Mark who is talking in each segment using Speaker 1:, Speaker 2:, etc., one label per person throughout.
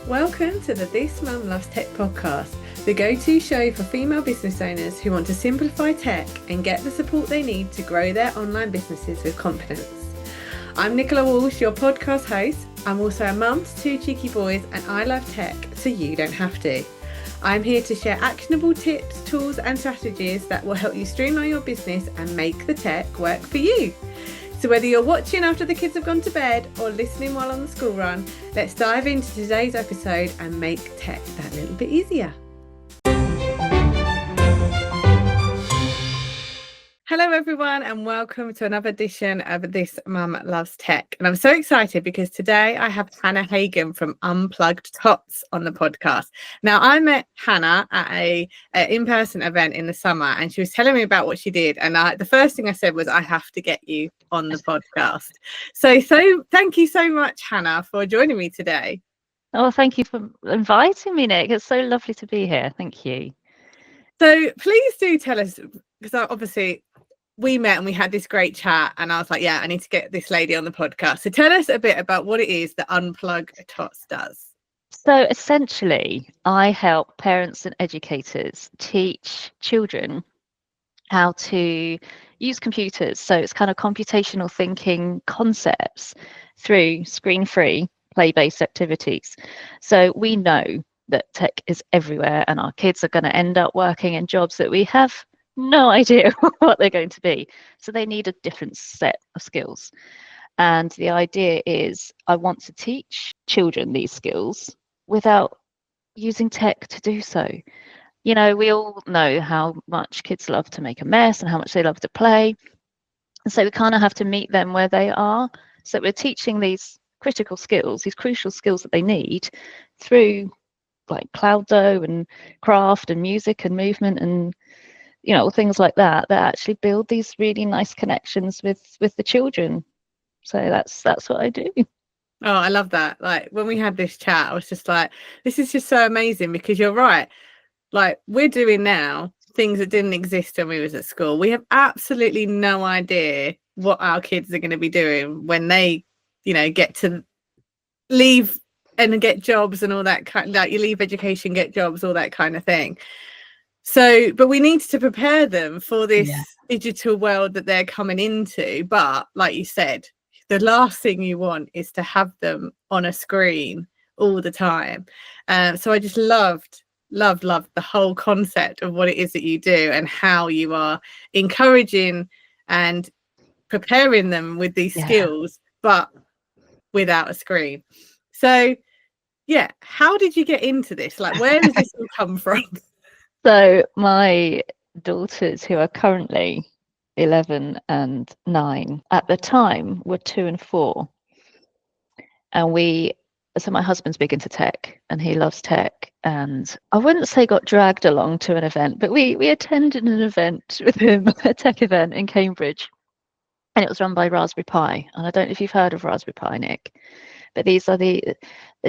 Speaker 1: Welcome to the This Mum Loves Tech podcast, the go-to show for female business owners who want to simplify tech and get the support they need to grow their online businesses with confidence. I'm Nicola Walsh, your podcast host. I'm also a mum to two cheeky boys and I love tech, so you don't have to. I'm here to share actionable tips, tools and strategies that will help you streamline your business and make the tech work for you. So whether you're watching after the kids have gone to bed or listening while on the school run, let's dive into today's episode and make tech that little bit easier. Hello everyone and welcome to another edition of This Mum Loves Tech. And I'm so excited because today I have Hannah Hagon from Unplugged Tots on the podcast. Now I met Hannah at a in-person event in the summer and she was telling me about what she did. And the first thing I said was, I have to get you on the podcast. So thank you so much, Hannah, for joining me today.
Speaker 2: Oh, thank you for inviting me, Nick. It's so lovely to be here. Thank you.
Speaker 1: So please do tell us, because obviously we met and we had this great chat and I was like, yeah, I need to get this lady on the podcast. So tell us a bit about what it is that Unplugged Tots does.
Speaker 2: So essentially, I help parents and educators teach children how to use computers. So it's kind of computational thinking concepts through screen-free, play-based activities. So we know that tech is everywhere and our kids are going to end up working in jobs that we have no idea what they're going to be. So they need a different set of skills. And the idea is I want to teach children these skills without using tech to do so. You know, we all know how much kids love to make a mess and how much they love to play. And so we kind of have to meet them where they are. So we're teaching these critical skills, these crucial skills that they need through like Cloud Dough and craft and music and movement and things like that actually build these really nice connections with the children. So that's what I do.
Speaker 1: Oh, I love that. Like when we had this chat, I was just like, this is just so amazing because you're right. Like we're doing now things that didn't exist when we was at school. We have absolutely no idea what our kids are going to be doing when they, get to leave and get jobs and all that kind. Like you leave education, get jobs, all that kind of thing. So, but we need to prepare them for this digital world that they're coming into. But like you said, the last thing you want is to have them on a screen all the time. So I just loved the whole concept of what it is that you do and how you are encouraging and preparing them with these skills, but without a screen. So, yeah, how did you get into this? Like, where does this all come from?
Speaker 2: So my daughters, who are currently 11 and 9, at the time were 2 and 4. And so my husband's big into tech and he loves tech. And I wouldn't say got dragged along to an event, but we attended an event with him, a tech event in Cambridge. And it was run by Raspberry Pi. And I don't know if you've heard of Raspberry Pi, Nick, but it's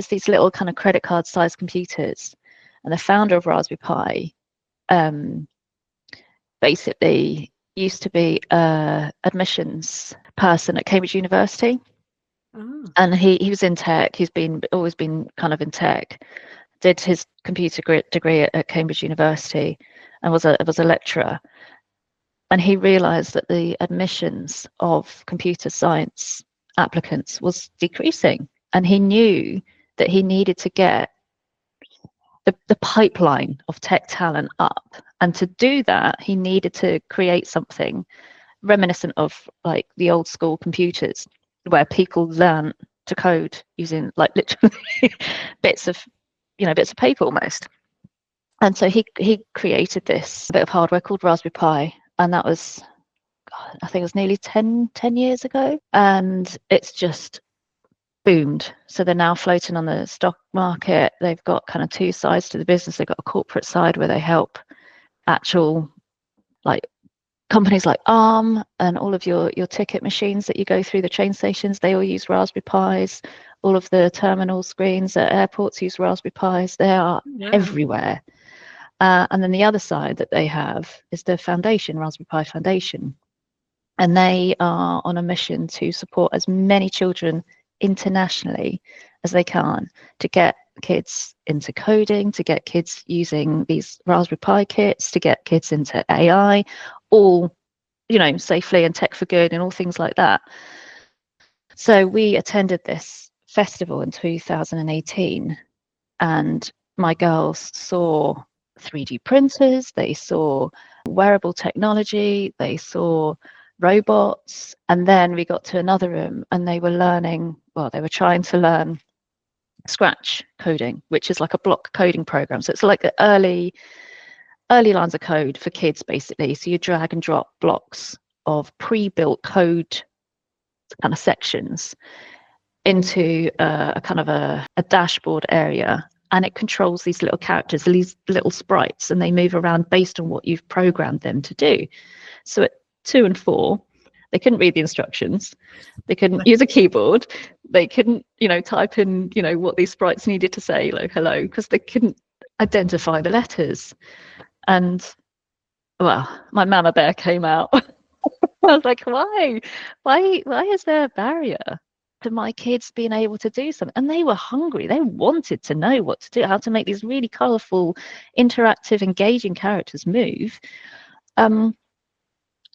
Speaker 2: these little kind of credit card sized computers. And the founder of Raspberry Pi basically used to be a admissions person at Cambridge University. And he was in tech. He's always been kind of in tech. Did his computer degree at Cambridge University and was a lecturer. And he realized that the admissions of computer science applicants was decreasing, and he knew that he needed to get the pipeline of tech talent up. And to do that, he needed to create something reminiscent of like the old school computers where people learn to code using like literally bits of paper almost. And so he created this bit of hardware called Raspberry Pi. And that was, I think it was nearly 10 years ago. And it's just boomed. So they're now floating on the stock market. They've got kind of two sides to the business. They've got a corporate side where they help actual like companies like Arm and all of your ticket machines that you go through the train stations. They all use Raspberry Pis. All of the terminal screens at airports use Raspberry Pis. They are everywhere. And then the other side that they have is the foundation, Raspberry Pi Foundation. And they are on a mission to support as many children internationally as they can to get kids into coding, to get kids using these Raspberry Pi kits, to get kids into AI, all, you know, safely and tech for good and all things like that. So we attended this festival in 2018, and my girls saw 3D printers, they saw wearable technology, they saw robots, and then we got to another room and they were learning, well, they were trying to learn Scratch coding, which is like a block coding program. So it's like the early lines of code for kids, basically. So you drag and drop blocks of pre-built code kind of sections into a kind of a dashboard area, and it controls these little characters, these little sprites, and they move around based on what you've programmed them to do. So at 2 and 4, they couldn't read the instructions, they couldn't use a keyboard, they couldn't, you know, type in, you know, what these sprites needed to say, like hello, because they couldn't identify the letters. And well, my mama bear came out. I was like, why is there a barrier to my kids being able to do something? And they were hungry, they wanted to know what to do, how to make these really colorful, interactive, engaging characters move.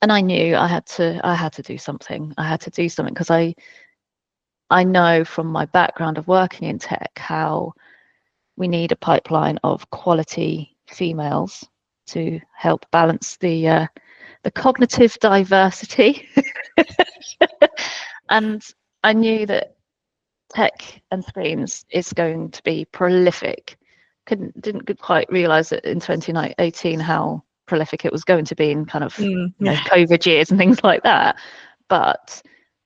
Speaker 2: And I knew I had to do something. I had to do something because I know from my background of working in tech how we need a pipeline of quality females to help balance the cognitive diversity. And I knew that tech and screens is going to be prolific. Didn't quite realize it in 2018 how prolific it was going to be in kind of you know, COVID years and things like that. But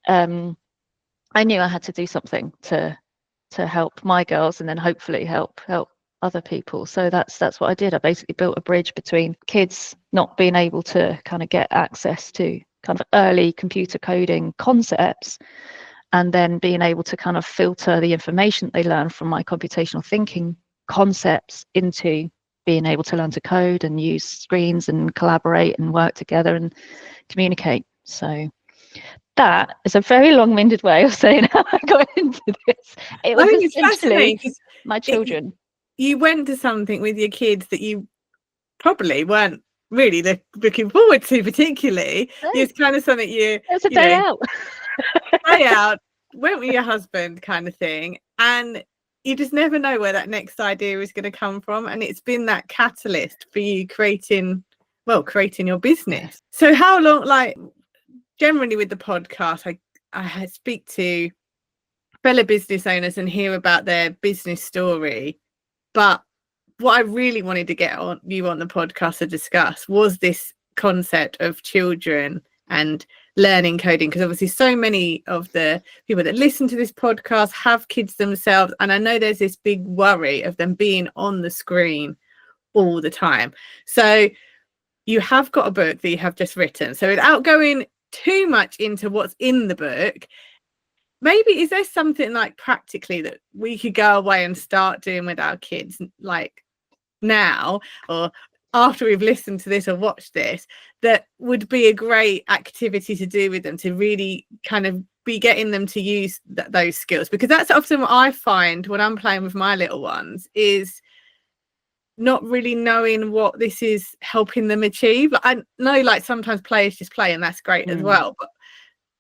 Speaker 2: I knew I had to do something to help my girls and then hopefully help other people. So that's what I did. I basically built a bridge between kids not being able to kind of get access to kind of early computer coding concepts, and then being able to kind of filter the information they learn from my computational thinking concepts into being able to learn to code and use screens and collaborate and work together and communicate. So that is a very long-winded way of saying how I got into this. It was essentially my children.
Speaker 1: You went to something with your kids that you probably weren't really looking forward to particularly. No. It's kind of something it
Speaker 2: was a day out.
Speaker 1: Day out, went with your husband kind of thing, and you just never know where that next idea is going to come from, and it's been that catalyst for you creating your business. So how long, like generally with the podcast, I speak to fellow business owners and hear about their business story, but what I really wanted to get you on the podcast to discuss was this concept of children and learning coding, because obviously so many of the people that listen to this podcast have kids themselves, and I know there's this big worry of them being on the screen all the time. So you have got a book that you have just written, so without going too much into what's in the book, maybe is there something like practically that we could go away and start doing with our kids, like now or after we've listened to this or watched this, that would be a great activity to do with them, to really kind of be getting them to use those skills? Because that's often what I find when I'm playing with my little ones, is not really knowing what this is helping them achieve. I know like sometimes play is just play, and that's great as well, but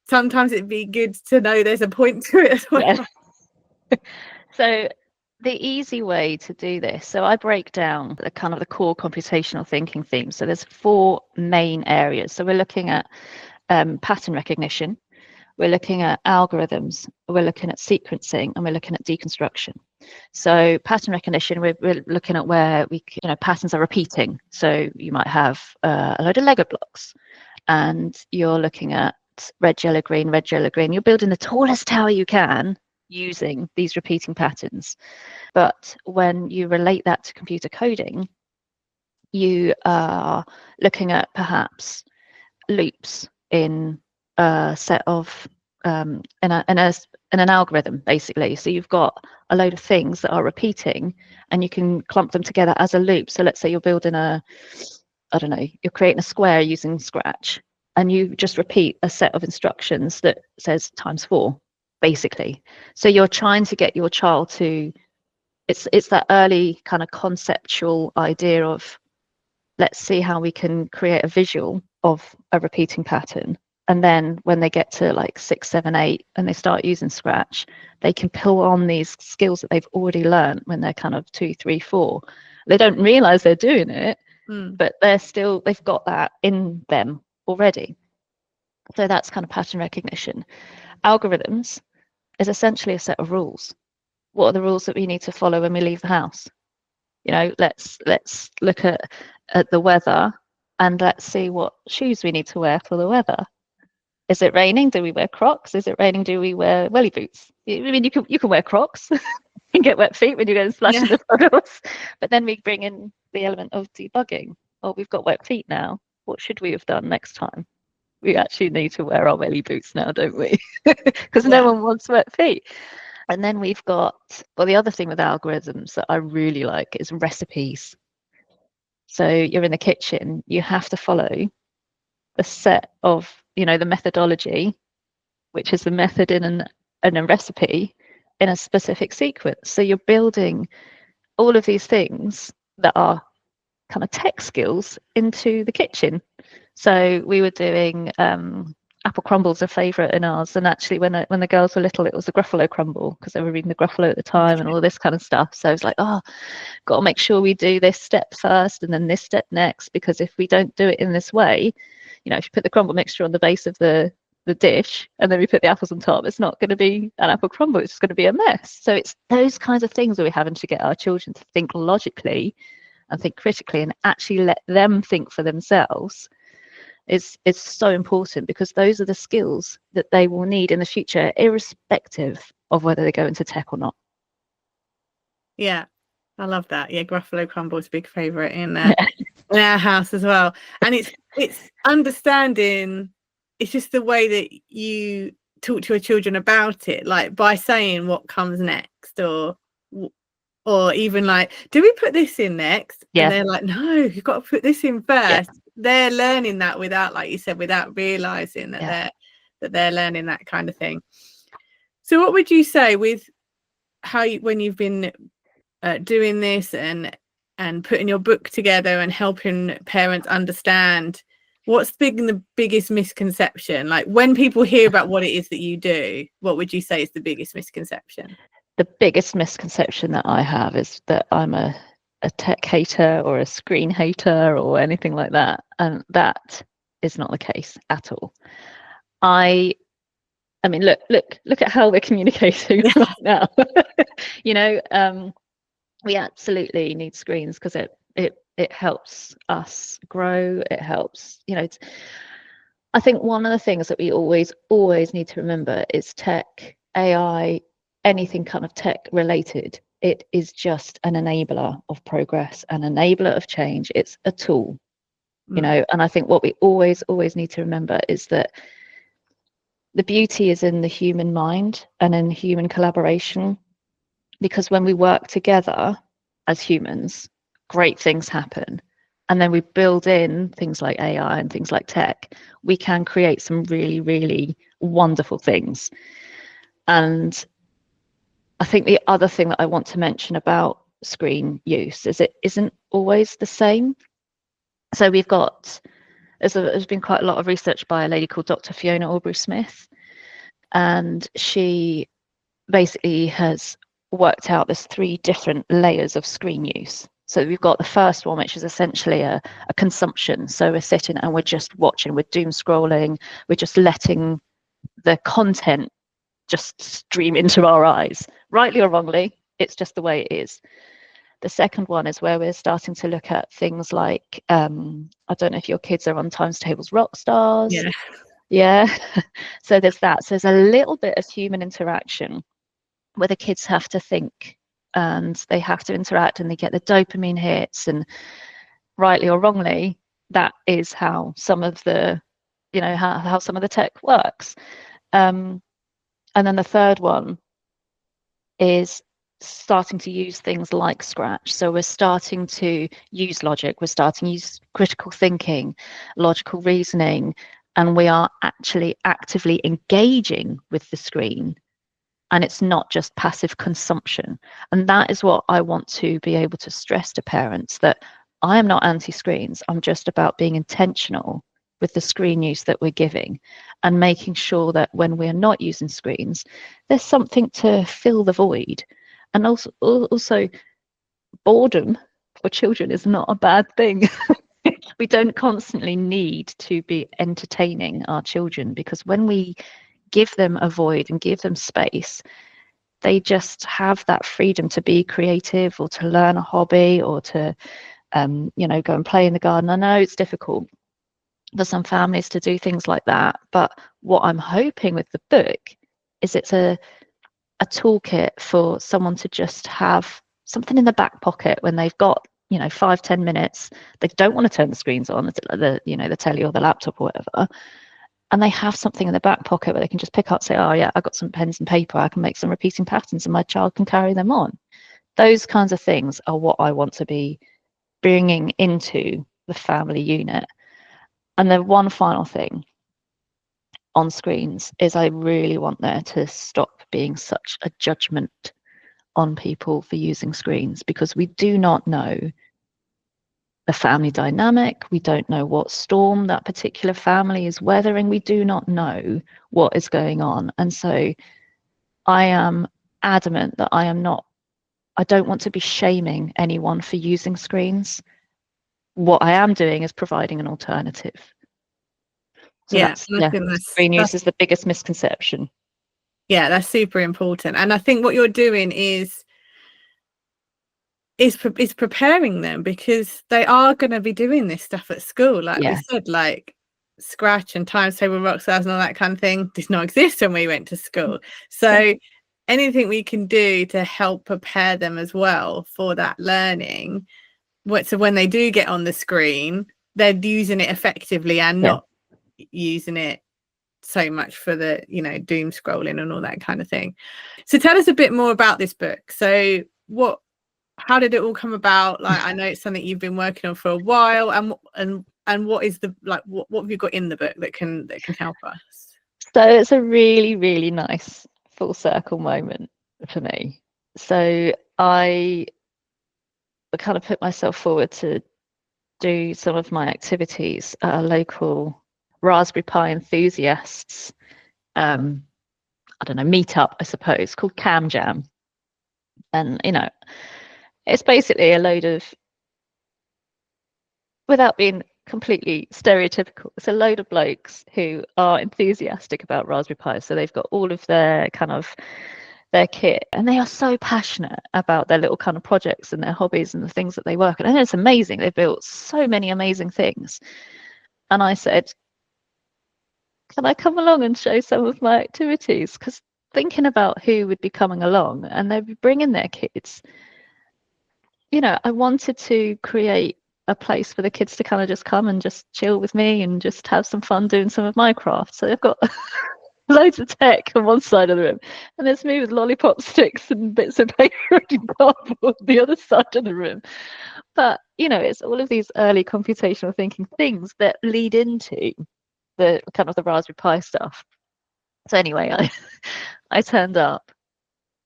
Speaker 1: sometimes it'd be good to know there's a point to it as well.
Speaker 2: Yeah. So the easy way to do this, so I break down the kind of the core computational thinking themes. So there's 4 main areas. So we're looking at pattern recognition, we're looking at algorithms, we're looking at sequencing, and we're looking at deconstruction. So pattern recognition, we're looking at where patterns are repeating. So you might have a load of Lego blocks, and you're looking at red, yellow, green, red, yellow, green. You're building the tallest tower you can using these repeating patterns. But when you relate that to computer coding, you are looking at perhaps loops in a set of in an algorithm, basically. So you've got a load of things that are repeating, and you can clump them together as a loop. So let's say you're building you're creating a square using Scratch, and you just repeat a set of instructions that says ×4, basically. So you're trying to get your child to it's that early kind of conceptual idea of, let's see how we can create a visual of a repeating pattern. And then when they get to like 6, 7, 8, and they start using Scratch, they can pull on these skills that they've already learned when they're kind of 2, 3, 4. They don't realize they're doing it, but they've got that in them already. So that's kind of pattern recognition. Algorithms is essentially a set of rules. What are the rules that we need to follow when we leave the house? You know, let's look at the weather, and let's see what shoes we need to wear for the weather. Is it raining? Do we wear Crocs? Is it raining? Do we wear welly boots? I mean, you can wear Crocs and get wet feet when you go and splash in the puddles. But then we bring in the element of debugging. Oh, we've got wet feet now. What should we have done next time? We actually need to wear our welly boots now, don't we? Because no one wants wet feet. And then we've got, well, the other thing with algorithms that I really like is recipes. So you're in the kitchen, you have to follow a set of, you know, the methodology, which is the method in a recipe in a specific sequence. So you're building all of these things that are kind of tech skills into the kitchen. So we were doing apple crumbles a favourite in ours, and actually when the girls were little, it was the Gruffalo crumble because they were reading the Gruffalo at the time and all this kind of stuff. So I was like, oh, got to make sure we do this step first and then this step next, because if we don't do it in this way, you know, if you put the crumble mixture on the base of the dish and then we put the apples on top, it's not going to be an apple crumble, it's just going to be a mess. So it's those kinds of things where we're having to get our children to think logically and think critically and actually let them think for themselves. It's so important, because those are the skills that they will need in the future, irrespective of whether they go into tech or not.
Speaker 1: Yeah, I love that. Yeah, Gruffalo crumble is a big favourite in our house as well. And it's understanding. It's just the way that you talk to your children about it, like by saying what comes next, or even like, do we put this in next? And they're like, no, you've got to put this in first. They're learning that without, like you said, without realizing that they're learning that kind of thing. So what would you say with how when you've been doing this and putting your book together and helping parents understand, what's the biggest misconception? Like when people hear about what it is that you do, what would you say is the biggest misconception?
Speaker 2: The biggest misconception that I have is that I'm a tech hater or a screen hater or anything like that, and that is not the case at all. I mean, look at how we're communicating right now. You know, we absolutely need screens because it helps us grow. It helps, you know. I think one of the things that we always need to remember is tech, AI, anything kind of tech related, it is just an enabler of progress, an enabler of change. It's a tool, you know. And I think what we always need to remember is that the beauty is in the human mind and in human collaboration, because when we work together as humans, great things happen. And then we build in things like AI and things like tech, we can create some really, really wonderful things. And I think the other thing that I want to mention about screen use is it isn't always the same. So we've got, there's been quite a lot of research by a lady called Dr. Fiona Aubrey-Smith, and she basically has worked out there's 3 different layers of screen use. So we've got the first one, which is essentially a consumption. So we're sitting and we're just watching, we're doom scrolling, we're just letting the content just stream into our eyes, rightly or wrongly, it's just the way it is. The second one is where we're starting to look at things like, I don't know if your kids are on Times Table's Rock Stars. Yeah. So there's that. So there's a little bit of human interaction where the kids have to think and they have to interact and they get the dopamine hits, and rightly or wrongly, that is how some of the, you know, how some of the tech works. And then the third one is starting to use things like Scratch. So we're starting to use logic, we're starting to use critical thinking, logical reasoning, and we are actually actively engaging with the screen and it's not just passive consumption. And that is what I want to be able to stress to parents, that I am not anti-screens. I'm just about being intentional with the screen use that we're giving, and making sure that when we're not using screens, there's something to fill the void. And also boredom for children is not a bad thing. We don't constantly need to be entertaining our children, because when we give them a void and give them space, they just have that freedom to be creative, or to learn a hobby, or to go and play in the garden. I know it's difficult for some families to do things like that, but what I'm hoping with the book is it's a toolkit for someone to just have something in the back pocket when they've got 5-10 minutes. They don't want to turn the screens on, the telly or the laptop or whatever, and they have something in the back pocket where they can just pick up, say, oh yeah, I've got some pens and paper, I can make some repeating patterns, and my child can carry them on. Those kinds of things are what I want to be bringing into the family unit. And then one final thing on screens is I really want there to stop being such a judgment on people for using screens, because we do not know the family dynamic. We don't know what storm that particular family is weathering. We do not know what is going on. And so I am adamant that I don't want to be shaming anyone for using screens. What I am doing is providing an alternative. So screen use is the biggest misconception.
Speaker 1: Yeah, that's super important. And I think what you're doing is preparing them, because they are going to be doing this stuff at school. Like we said, like Scratch and times table, rock stars and all that kind of thing did not exist when we went to school. So anything we can do to help prepare them as well for that learning, so when they do get on the screen, they're using it effectively and not using it so much for the doom scrolling and all that kind of thing. So tell us a bit more about this book. So how did it all come about? Like, I know it's something you've been working on for a while, and what is what have you got in the book that can help us?
Speaker 2: So it's a really, really nice full circle moment for me. So I kind of put myself forward to do some of my activities at a local Raspberry Pi enthusiasts meetup, I suppose, called Cam Jam. And it's basically a load of, without being completely stereotypical, it's a load of blokes who are enthusiastic about Raspberry Pi. So they've got all of their kit, and they are so passionate about their little kind of projects and their hobbies and the things that they work on. And it's amazing. They've built so many amazing things. And I said, can I come along and show some of my activities? Because thinking about who would be coming along, and they'd be bringing their kids, I wanted to create a place for the kids to kind of just come and just chill with me and just have some fun doing some of my crafts. So they've got loads of tech on one side of the room, and there's me with lollipop sticks and bits of paper and cardboard on the other side of the room. But it's all of these early computational thinking things that lead into the kind of the Raspberry Pi stuff. So anyway, I turned up,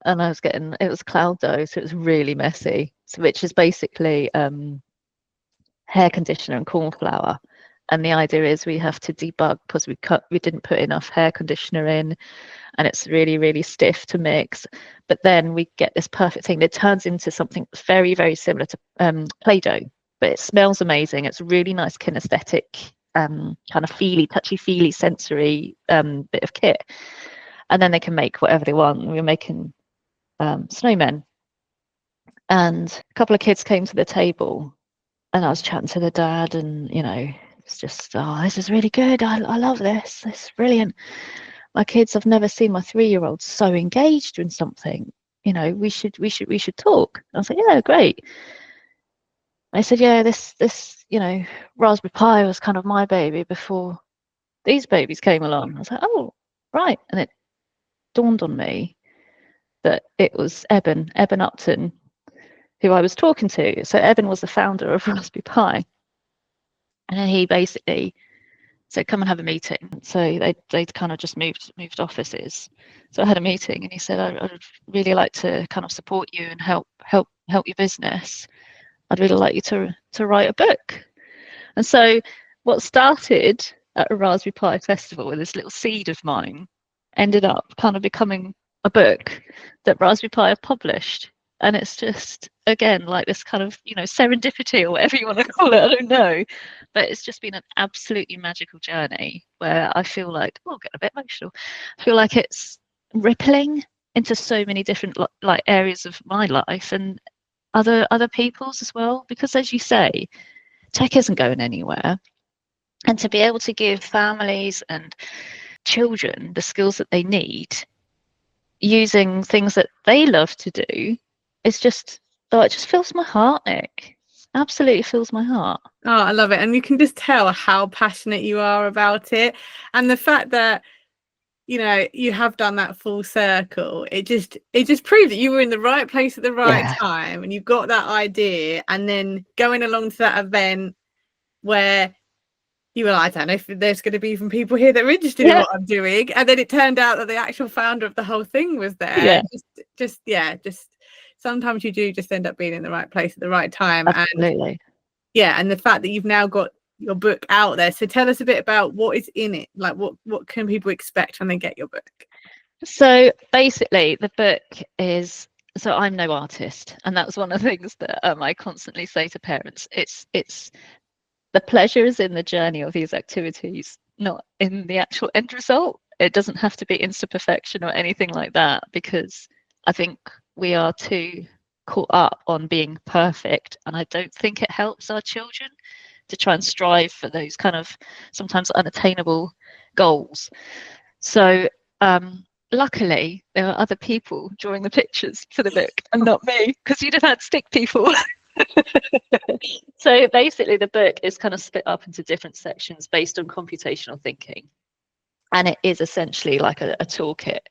Speaker 2: and it was cloud dough, so it was really messy. So which is basically hair conditioner and corn flour. And the idea is we have to debug because we didn't put enough hair conditioner in, and it's really, really stiff to mix. But then we get this perfect thing that turns into something very, very similar to Play-Doh, but it smells amazing. It's a really nice kinesthetic, kind of touchy-feely sensory bit of kit. And then they can make whatever they want. We were making snowmen. And a couple of kids came to the table, and I was chatting to the dad, and it's just, oh, this is really good. I love this. This is brilliant. My kids, I've never seen my 3-year-old so engaged in something. We should talk. I was like, yeah, great. I said, yeah, this Raspberry Pi was kind of my baby before these babies came along. I was like, oh, right. And it dawned on me that it was Eben Upton who I was talking to. So Eben was the founder of Raspberry Pi. And then he basically So come and have a meeting. So they'd kind of just moved offices. So I had a meeting, and he said, I'd really like to kind of support you and help your business. I'd really like you to write a book. And so what started at a Raspberry Pi festival with this little seed of mine ended up kind of becoming a book that Raspberry Pi have published. And it's just, again, like this kind of, serendipity or whatever you want to call it, I don't know. But it's just been an absolutely magical journey where I feel like, get a bit emotional. I feel like it's rippling into so many different like areas of my life and other people's as well. Because as you say, tech isn't going anywhere. And to be able to give families and children the skills that they need using things that they love to do, it's just, it just fills my heart, Nick. Absolutely fills my heart.
Speaker 1: Oh, I love it. And you can just tell how passionate you are about it. And the fact that, you have done that full circle, it just proves that you were in the right place at the right time, and you've got that idea, and then going along to that event where you were like, I don't know if there's going to be even people here that are interested in what I'm doing, and then it turned out that the actual founder of the whole thing was there. Just sometimes you do just end up being in the right place at the right time.
Speaker 2: Absolutely.
Speaker 1: And the fact that you've now got your book out there. So tell us a bit about what is in it. Like what can people expect when they get your book?
Speaker 2: So basically the book is, so I'm no artist, and that's one of the things that I constantly say to parents. It's the pleasure is in the journey of these activities, not in the actual end result. It doesn't have to be instant perfection or anything like that, because I think we are too caught up on being perfect, and I don't think it helps our children to try and strive for those kind of sometimes unattainable goals. So luckily there are other people drawing the pictures for the book and not me, because you'd have had stick people. So basically the book is kind of split up into different sections based on computational thinking, and it is essentially like a toolkit,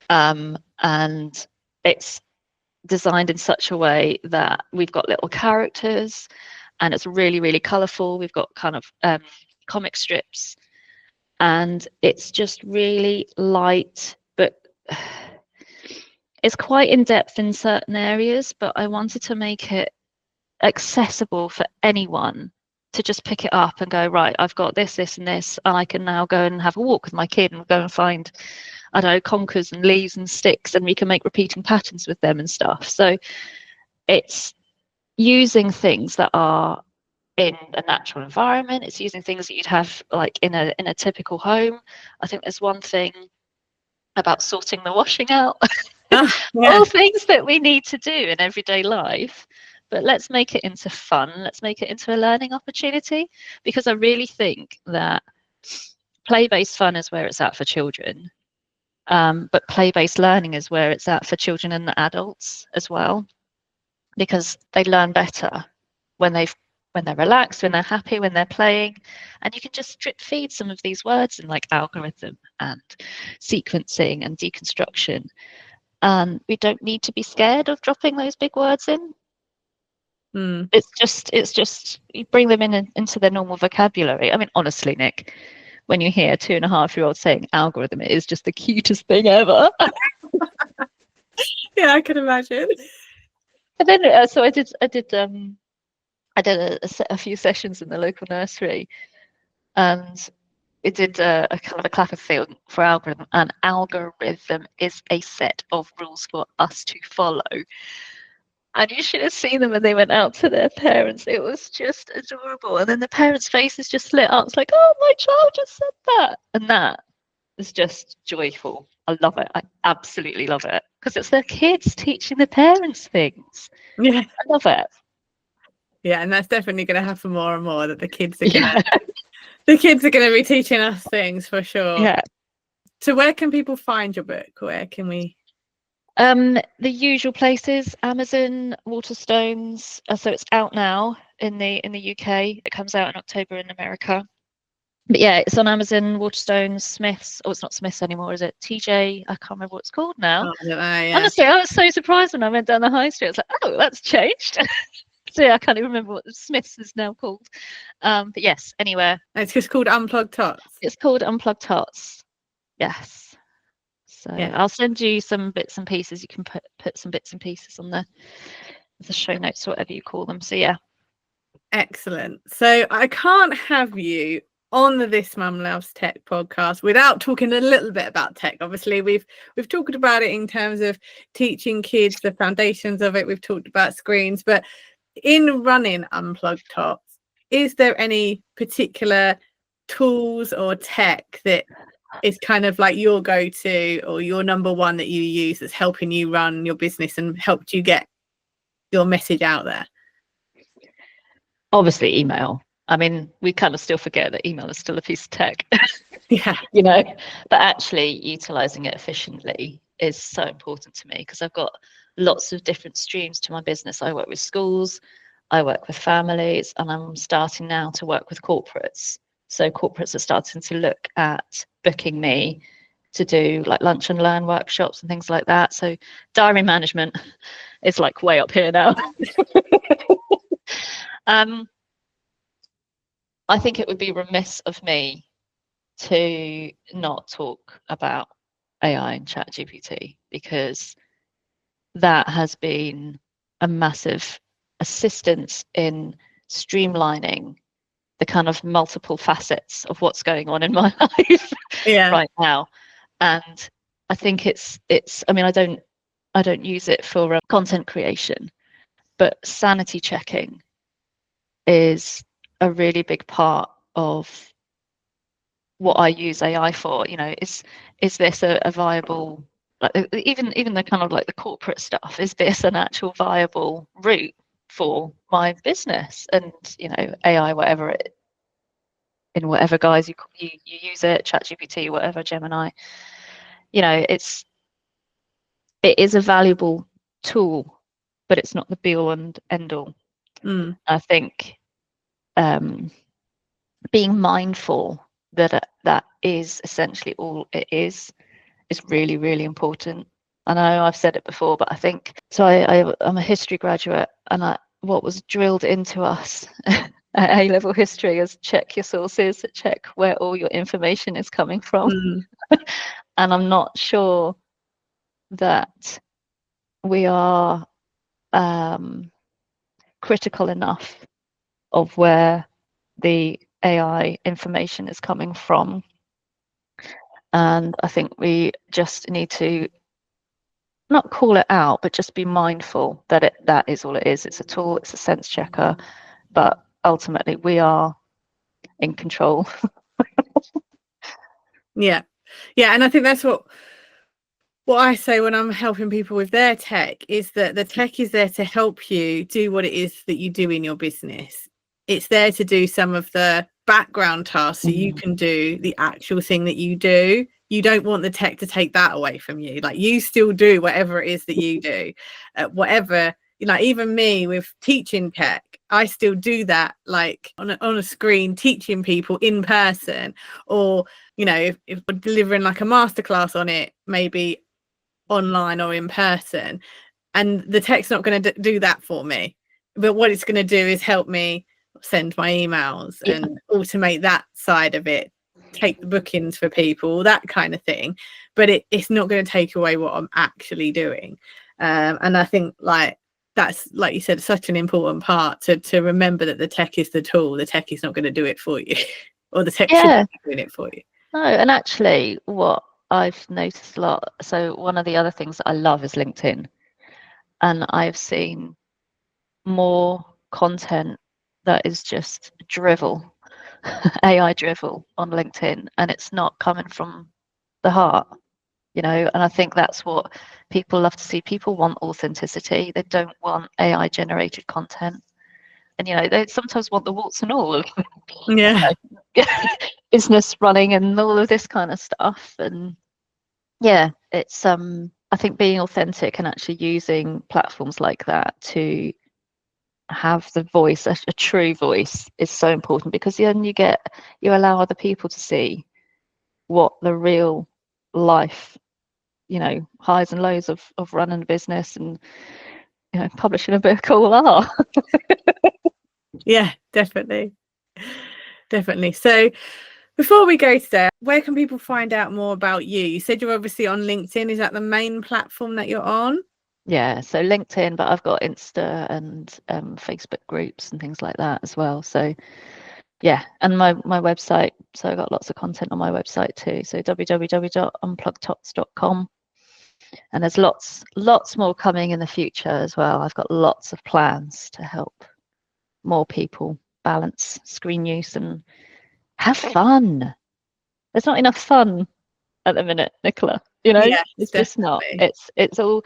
Speaker 2: and it's designed in such a way that we've got little characters, and it's really, really colourful. We've got kind of comic strips, and it's just really light, but it's quite in depth in certain areas. But I wanted to make it accessible for anyone to just pick it up and go, right, I've got this, and this, and I can now go and have a walk with my kid and go and find, I don't know, conkers and leaves and sticks, and we can make repeating patterns with them and stuff. So it's using things that are in a natural environment. It's using things that you'd have like in a typical home. I think there's one thing about sorting the washing out. All things that we need to do in everyday life, but let's make it into fun. Let's make it into a learning opportunity, because I really think that play-based fun is where it's at for children, but play-based learning is where it's at for children and the adults as well, because they learn better when they're relaxed, when they're happy, when they're playing. And you can just drip feed some of these words in, like algorithm and sequencing and deconstruction. We don't need to be scared of dropping those big words in. It's just you bring them into their normal vocabulary. I mean, honestly, Nick, when you hear a 2.5-year-old saying algorithm, it is just the cutest thing ever.
Speaker 1: Yeah, I can imagine.
Speaker 2: And then so I did a few sessions in the local nursery, and it did a kind of a clap of thing for algorithm. An algorithm is a set of rules for us to follow. And you should have seen them when they went out to their parents. It was just adorable. And then the parents' faces just lit up. It's like, oh, my child just said that. And that is just joyful. I love it. I absolutely love it. Because it's their kids teaching the parents things.
Speaker 1: Yeah.
Speaker 2: I love it.
Speaker 1: Yeah, and that's definitely going to happen more and more, that the kids are going to be teaching us things for sure.
Speaker 2: Yeah.
Speaker 1: So where can people find your book? Where can we?
Speaker 2: The usual places: Amazon, Waterstones. So it's out now in the UK. It comes out in October in America. But yeah, it's on Amazon, Waterstones, Smiths. Oh, it's not Smiths anymore, is it? TJ. I can't remember what it's called now.
Speaker 1: Oh, I don't know, yeah.
Speaker 2: Honestly, I was so surprised when I went down the high street. I was like, oh, that's changed. So yeah, I can't even remember what Smith's is now called. But yes, anywhere.
Speaker 1: It's just called Unplugged Tots.
Speaker 2: It's called Unplugged Tots. Yes. So
Speaker 1: Yeah.
Speaker 2: I'll send you some bits and pieces. You can put some bits and pieces on the show notes, whatever you call them. So yeah.
Speaker 1: Excellent. So I can't have you on the This Mum Loves Tech podcast without talking a little bit about tech. Obviously, we've talked about it in terms of teaching kids the foundations of it. We've talked about screens, but in running Unplugged Tots, is there any particular tools or tech that is kind of like your go-to or your number one that you use that's helping you run your business and helped you get your message out there?
Speaker 2: Obviously, email. I mean, we kind of still forget that email is still a piece of tech.
Speaker 1: Yeah.
Speaker 2: You know, but actually utilizing it efficiently is so important to me because I've got lots of different streams to my business. I work with schools, I work with families, and I'm starting now to work with corporates. So corporates are starting to look at booking me to do like lunch and learn workshops and things like that. So diary management is like way up here now. I think it would be remiss of me to not talk about AI and ChatGPT because that has been a massive assistance in streamlining the kind of multiple facets of what's going on in my life right now. And I think it's I mean, I don't use it for content creation, but sanity checking is a really big part of what I use AI for. You know, is this a viable, like, even the kind of like the corporate stuff, is this an actual viable route for my business? And you know, AI, whatever it, in whatever guise you use it, ChatGPT, whatever, Gemini, you know, it is a valuable tool, but it's not the be all and end all. I think being mindful that that is essentially all it is really, really important. I know I've said it before, but I think so. I'm a history graduate, and what was drilled into us at A-level history is check your sources, check where all your information is coming from. And I'm not sure that we are critical enough of where the AI information is coming from. And I think we just need to not call it out, but just be mindful that that is all it is. It's a tool, it's a sense checker, but ultimately we are in control.
Speaker 1: Yeah. And I think that's what I say when I'm helping people with their tech, is that the tech is there to help you do what it is that you do in your business. It's there to do some of the background tasks so you can do the actual thing that you do. You don't want the tech to take that away from you. Like, you still do whatever it is that you do, whatever, you know. Even me with teaching tech, I still do that, like on a screen, teaching people in person, or you know, if we're delivering like a masterclass on it, maybe online or in person, and the tech's not going to do that for me, but what it's going to do is help me send my emails and automate that side of it, take the bookings for people, that kind of thing. But it's not going to take away what I'm actually doing. And I think, like, that's, like you said, such an important part to remember, that the tech is the tool. The tech is not going to do it for you, or the tech shouldn't be doing it for you.
Speaker 2: No, and actually what I've noticed a lot, so one of the other things that I love is LinkedIn, and I've seen more content that is just drivel, AI drivel on LinkedIn, and it's not coming from the heart, you know. And I think that's what people love to see. People want authenticity. They don't want AI generated content. And you know, they sometimes want the warts and all of business running and all of this kind of stuff. And yeah, it's I think being authentic and actually using platforms like that to have the voice, a true voice, is so important, because then you allow other people to see what the real life, you know, highs and lows of running a business and publishing a book all are.
Speaker 1: Yeah, definitely. So before we go today, where can people find out more about you? You said you're obviously on LinkedIn. Is that the main platform that you're on?
Speaker 2: Yeah, so LinkedIn, but I've got Insta and Facebook groups and things like that as well. So yeah, and my website. So I've got lots of content on my website too. So www.unpluggedtots.com. And there's lots more coming in the future as well. I've got lots of plans to help more people balance screen use and have fun. There's not enough fun at the minute, Nicola.
Speaker 1: Yeah,
Speaker 2: it's
Speaker 1: definitely.
Speaker 2: just not. It's all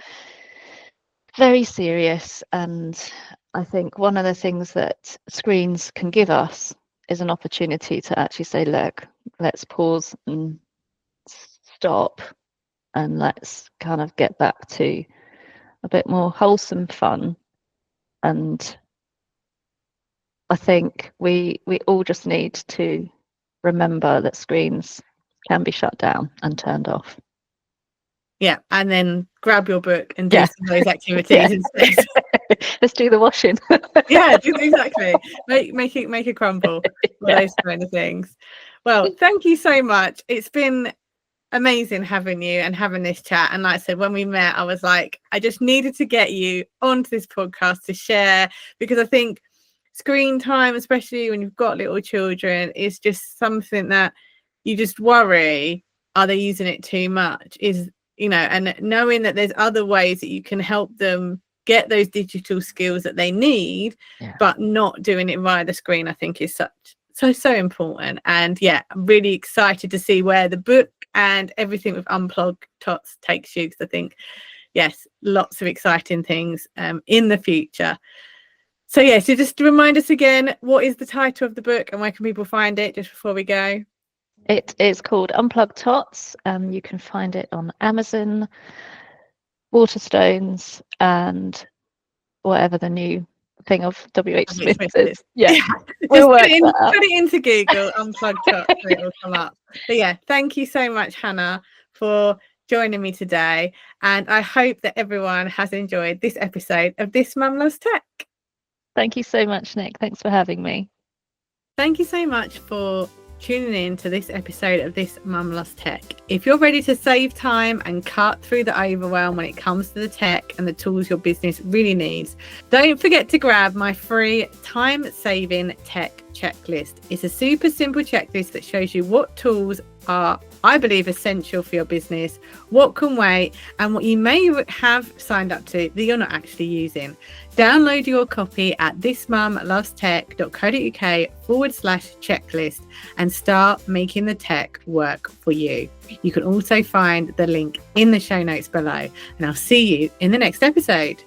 Speaker 2: very serious, and I think one of the things that screens can give us is an opportunity to actually say, look, let's pause and stop, and let's kind of get back to a bit more wholesome fun. And I think we all just need to remember that screens can be shut down and turned off.
Speaker 1: Yeah, and then grab your book and do some of those activities instead.
Speaker 2: Let's do the washing.
Speaker 1: Yeah, exactly. Make a crumble, all those kind of things. Well, thank you so much. It's been amazing having you and having this chat. And like I said, when we met, I was like, I just needed to get you onto this podcast to share, because I think screen time, especially when you've got little children, is just something that you just worry, are they using it too much? And knowing that there's other ways that you can help them get those digital skills that they need, but not doing it via the screen, I think is so important. And yeah, I'm really excited to see where the book and everything with Unplugged Tots takes you, because I think, yes, lots of exciting things in the future. So yeah, so just to remind us again, what is the title of the book and where can people find it, just before we go?
Speaker 2: It is called Unplugged Tots. You can find it on Amazon, Waterstones, and whatever the new thing of WH Smith is. Yeah.
Speaker 1: We'll put it into Google, Unplugged Tots, so it will come up. But yeah, thank you so much, Hannah, for joining me today. And I hope that everyone has enjoyed this episode of This Mum Loves Tech.
Speaker 2: Thank you so much, Nick. Thanks for having me.
Speaker 1: Thank you so much for tuning in to this episode of This Mum Loves Tech. If you're ready to save time and cut through the overwhelm when it comes to the tech and the tools your business really needs, don't forget to grab my free time-saving tech checklist. It's a super simple checklist that shows you what tools are, I believe, essential for your business, what can wait, and what you may have signed up to that you're not actually using. Download your copy at thismumlovestech.co.uk/checklist and start making the tech work for you. You can also find the link in the show notes below, and I'll see you in the next episode.